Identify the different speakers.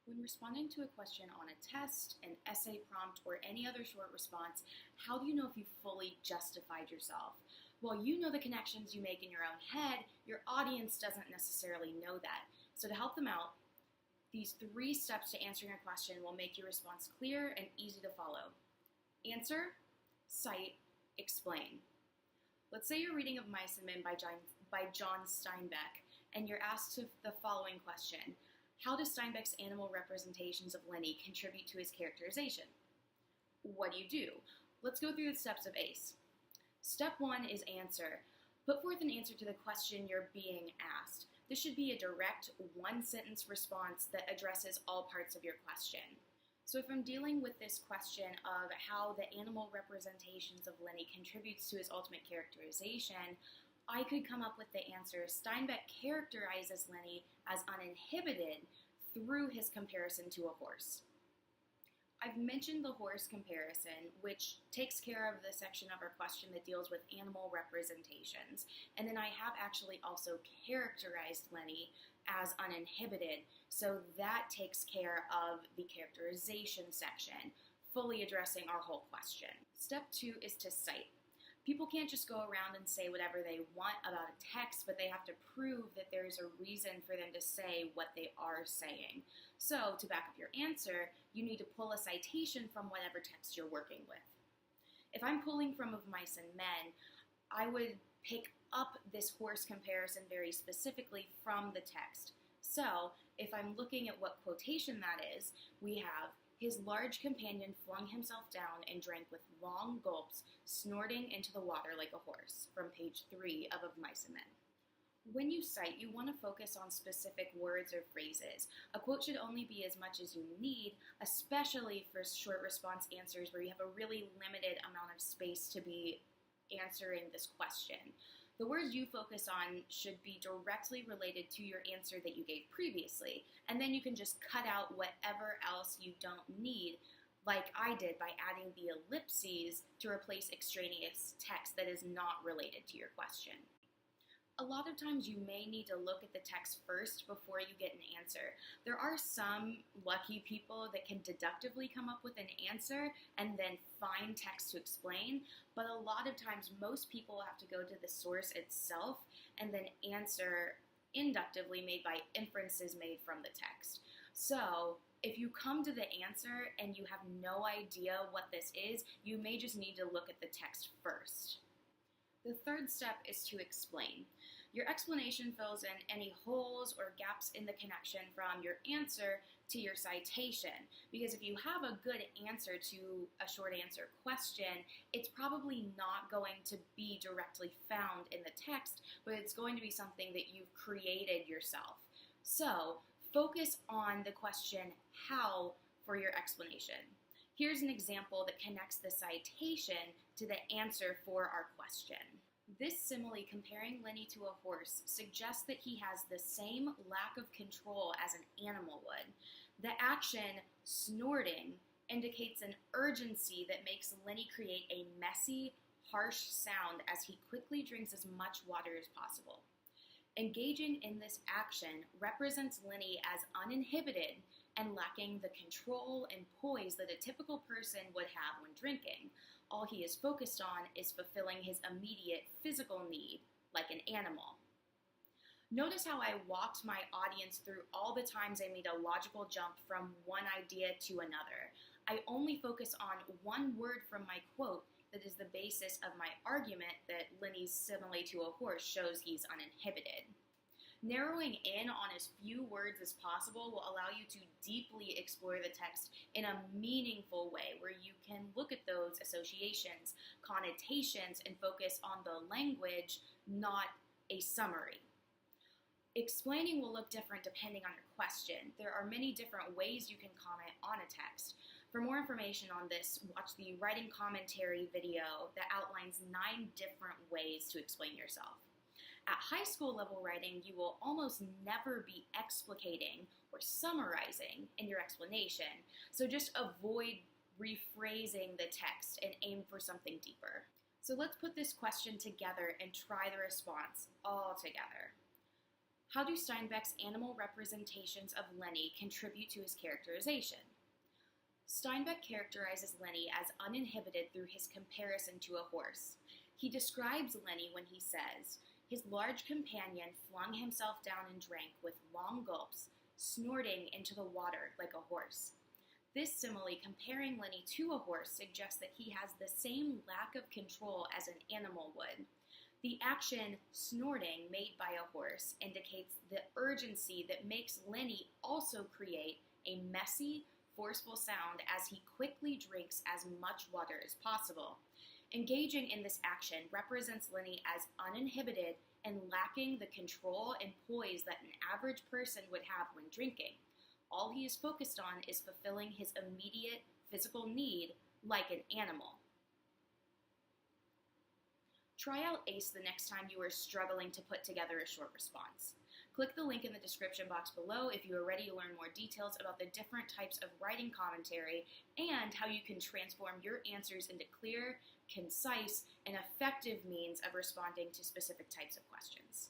Speaker 1: When responding to a question on a test, an essay prompt, or any other short response, how do you know if you fully justified yourself? Well, you know the connections you make in your own head, your audience doesn't necessarily know that. So to help them out, these 3 steps to answering a question will make your response clear and easy to follow. Answer, cite, explain. Let's say you're reading of Mice and Men by John Steinbeck, and you're asked the following question. How do Steinbeck's animal representations of Lenny contribute to his characterization? What do? Let's go through the steps of ACE. Step 1 is answer. Put forth an answer to the question you're being asked. This should be a direct, one-sentence response that addresses all parts of your question. So if I'm dealing with this question of how the animal representations of Lenny contributes to his ultimate characterization, I could come up with the answer. Steinbeck characterizes Lenny as uninhibited through his comparison to a horse. I've mentioned the horse comparison, which takes care of the section of our question that deals with animal representations. And then I have actually also characterized Lenny as uninhibited, so that takes care of the characterization section, fully addressing our whole question. Step 2 is to cite. People can't just go around and say whatever they want about a text, but they have to prove that there's a reason for them to say what they are saying. So, to back up your answer, you need to pull a citation from whatever text you're working with. If I'm pulling from Of Mice and Men, I would pick up this horse comparison very specifically from the text. So, if I'm looking at what quotation that is, we have, his large companion flung himself down and drank with long gulps, snorting into the water like a horse, from page 3 of Mice and Men. When you cite, you want to focus on specific words or phrases. A quote should only be as much as you need, especially for short response answers where you have a really limited amount of space to be answering this question. The words you focus on should be directly related to your answer that you gave previously, and then you can just cut out whatever else you don't need, like I did by adding the ellipses to replace extraneous text that is not related to your question. A lot of times you may need to look at the text first before you get an answer. There are some lucky people that can deductively come up with an answer and then find text to explain, but a lot of times most people have to go to the source itself and then answer inductively made by inferences made from the text. So if you come to the answer and you have no idea what this is, you may just need to look at the text first. The third step is to explain. Your explanation fills in any holes or gaps in the connection from your answer to your citation. Because if you have a good answer to a short answer question, it's probably not going to be directly found in the text, but it's going to be something that you've created yourself. So focus on the question how for your explanation. Here's an example that connects the citation to the answer for our question. This simile comparing Lenny to a horse suggests that he has the same lack of control as an animal would. The action, snorting, indicates an urgency that makes Lenny create a messy, harsh sound as he quickly drinks as much water as possible. Engaging in this action represents Lenny as uninhibited and lacking the control and poise that a typical person would have when drinking. All he is focused on is fulfilling his immediate physical need, like an animal. Notice how I walked my audience through all the times I made a logical jump from one idea to another. I only focus on one word from my quote that is the basis of my argument that Lenny's simile to a horse shows he's uninhibited. Narrowing in on as few words as possible will allow you to deeply explore the text in a meaningful way where you can look at those associations, connotations, and focus on the language, not a summary. Explaining will look different depending on your question. There are many different ways you can comment on a text. For more information on this, watch the writing commentary video that outlines 9 different ways to explain yourself. At high school level writing, you will almost never be explicating or summarizing in your explanation, so just avoid rephrasing the text and aim for something deeper. So let's put this question together and try the response all together. How do Steinbeck's animal representations of Lenny contribute to his characterization? Steinbeck characterizes Lenny as uninhibited through his comparison to a horse. He describes Lenny when he says, "His large companion flung himself down and drank with long gulps, snorting into the water like a horse." This simile comparing Lenny to a horse suggests that he has the same lack of control as an animal would. The action snorting made by a horse indicates the urgency that makes Lenny also create a messy, forceful sound as he quickly drinks as much water as possible. Engaging in this action represents Lenny as uninhibited and lacking the control and poise that an average person would have when drinking. All he is focused on is fulfilling his immediate physical need like an animal. Try out ACE the next time you are struggling to put together a short response. Click the link in the description box below if you are ready to learn more details about the different types of writing commentary and how you can transform your answers into clear, concise, and effective means of responding to specific types of questions.